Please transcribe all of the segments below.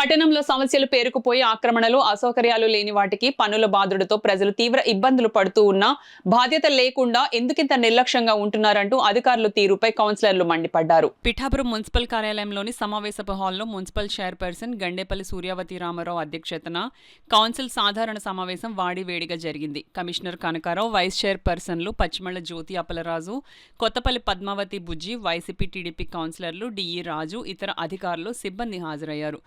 పట్టణంలో సమస్యలు పేరుకుపోయి ఆక్రమణలు, అసౌకర్యాలు లేని వాటికి పన్నుల బాధుడుతో ప్రజలు తీవ్ర ఇబ్బందులు పడుతూ ఉన్నా బాధ్యత లేకుండా ఎందుకింత నిర్లక్ష్యంగా ఉంటున్నారంటూ అధికారుల తీరుపై కౌన్సిలర్లు మండిపడ్డారు. పిఠాపురం మున్సిపల్ కార్యాలయంలోని సమావేశపు హాల్లో మున్సిపల్ చైర్పర్సన్ గండేపల్లి సూర్యావతి రామారావు అధ్యక్షతన కౌన్సిల్ సాధారణ సమావేశం వాడివేడిగా జరిగింది. కమిషనర్ కనకారావు, వైస్ చైర్పర్సన్లు పచ్చిమళ్ల జ్యోతి అప్పలరాజు, కొత్తపల్లి పద్మావతి బుజ్జి, వైసీపీ టీడీపీ కౌన్సిలర్లు డిఈ రాజు, ఇతర అధికారులు, సిబ్బంది హాజరయ్యారు.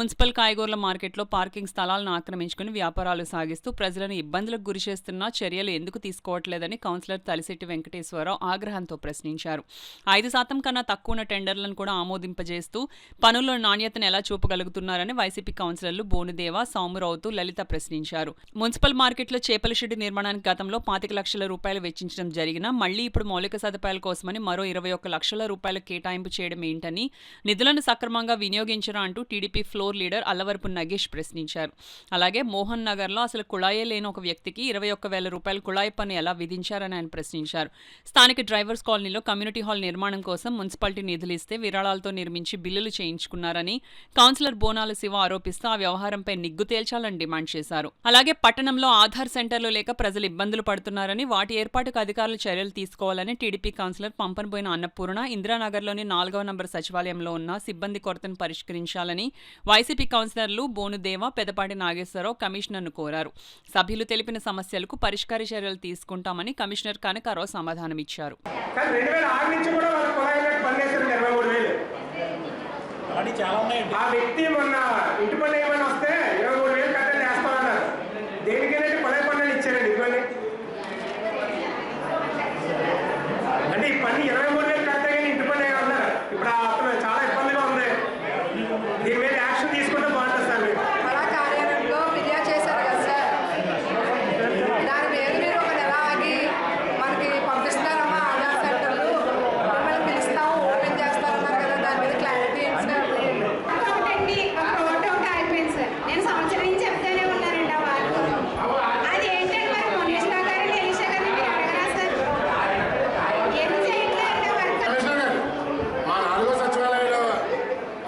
మున్సిపల్ కాయగూరల మార్కెట్లో పార్కింగ్ స్థలాలను ఆక్రమించుకుని వ్యాపారాలు సాగిస్తూ ప్రజలను ఇబ్బందులకు గురిచేస్తున్నా చర్యలు ఎందుకు తీసుకోవట్లేదని కౌన్సిలర్ తలిశెట్టి వెంకటేశ్వరరావు ఆగ్రహంతో ప్రశ్నించారు. 5% కన్నా తక్కువ ఉన్న టెండర్లను కూడా ఆమోదింపజేస్తూ పనుల్లో నాణ్యతను ఎలా చూపగలుగుతున్నారని వైసీపీ కౌన్సిలర్లు బోనుదేవ, సౌమురౌతు, లలిత ప్రశ్నించారు. మున్సిపల్ మార్కెట్లో చేపల షెడ్డు నిర్మాణానికి గతంలో 25 లక్షల రూపాయలు వెచ్చించడం జరిగినా మళ్లీ ఇప్పుడు మౌలిక సదుపాయాల కోసమని మరో 21 లక్షల రూపాయలు కేటాయింపు చేయడం ఏంటని, నిధులను సక్రమంగా వినియోగించరా అంటూ TDP floor leader Allavarapu Nagesh ప్రశ్నించారు. అలాగే మోహన్ నగర్లో అసలు కుళాయే లేని ఒక వ్యక్తికి 21,000 రూపాయల కుళాయి పన్ను ఎలా విధించారని ఆయన ప్రశ్నించారు. స్థానిక డ్రైవర్స్ కాలనీలో కమ్యూనిటీ హాల్ నిర్మాణం కోసం మున్సిపాలిటీ నిధులు ఇస్తే విరాళాలతో నిర్మించి బిల్లులు చేయించుకున్నారని కౌన్సిలర్ బోనాల శివ ఆరోపిస్తూ ఆ వ్యవహారంపై నిగ్గు తేల్చాలని డిమాండ్ చేశారు. అలాగే పట్టణంలో ఆధార్ సెంటర్లు లేక ప్రజలు ఇబ్బందులు పడుతున్నారని, వాటి ఏర్పాటుకు అధికారులు చర్యలు తీసుకోవాలని టీడీపీ కౌన్సిలర్ పంపనబోయిన అన్నపూర్ణ, ఇందిరానగర్లోని 4వ నంబర్ సచివాలయంలో ఉన్న సిబ్బంది కొరతను పరిష్కరించాలని వైసీపీ కౌన్సిలర్లు బోనుదేవ, పెదపాటి నాగేశ్వరరావు కమిషనర్ను కోరారు. సభ్యులు తెలిపిన సమస్యలకు పరిష్కార చర్యలు తీసుకుంటామని కమిషనర్ కనకారావు సమాధానమిచ్చారు.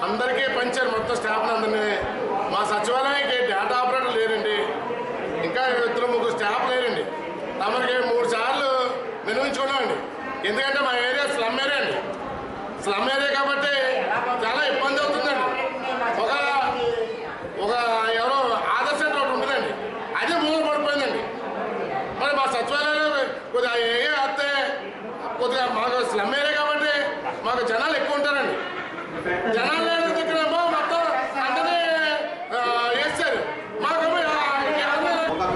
అందరికీ పంచారు మొత్తం స్టాఫ్ అందరినీ. మా సచివాలయానికి డేటా ఆపరేటర్ లేరండి, ఇంకా 2-3 స్టాఫ్ లేరండి. తమకి 3 సార్లు వినియోగించుకున్నామండి. ఎందుకంటే మా ఏరియా స్లమ్ ఏరియా అండి. స్లమ్ ఏరియా కాబట్టి చాలా ఇబ్బంది అవుతుందండి. ఒక ఎవరో ఆధార్ సెంటర్ ఒకటి ఉంటుందండి, అదే మూల పడిపోయిందండి. మరి మా సచివాలయంలో కొద్దిగా ఏరియా వస్తే కొద్దిగా మాకు స్లమ్ ఏరియా కాబట్టి మాకు జనాలు ఎక్కువ ఉంటారండి. జనాలు లేని దగ్గరేమో మొత్తం అందరినీ వేస్తారు. మాకు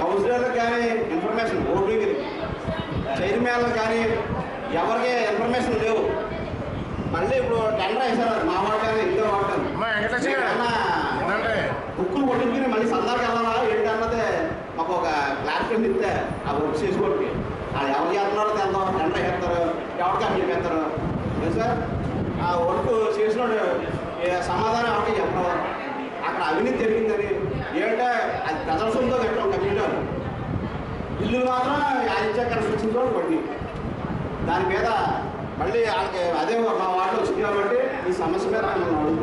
కౌన్సిలర్లకు కానీ ఇన్ఫర్మేషన్, బోర్డుకి చైర్మన్లకు కానీ ఎవరికి ఇన్ఫర్మేషన్ లేవు. మళ్ళీ ఇప్పుడు టెండర్ వేసారు మా వాడు కానీ ఇంకో వాడు కానీ బుక్కులు కొట్టుకుని మళ్ళీ సందాకి వెళ్ళాలా ఏంటి అన్నది మాకు ఒక క్లారిఫికేషన్ ఇస్తే ఆ వర్క్ చేసుకోవడానికి వాళ్ళు ఎవరు చేస్తున్నారో తెద్దాం. టెండర్ వేస్తారు, ఎవరికి అప్లై చేస్తారు సార్. ఆ వర్క్ చేసినోడు సమాధానం ఎవరికి చెప్పడం, అక్కడ అవినీతి జరిగిందని ఏంటంటే అది ప్రజల సొంతం కట్టడం కమ్యూనిటీ ఇల్లు మాత్రం ఆదిత్య కన్స్ట్రక్షన్ కూడా పడి దాని మీద మళ్ళీ వాళ్ళకి అదే మా వార్డులో వచ్చింది కాబట్టి ఈ సమస్య మీద మేము అడుగుతున్నాం.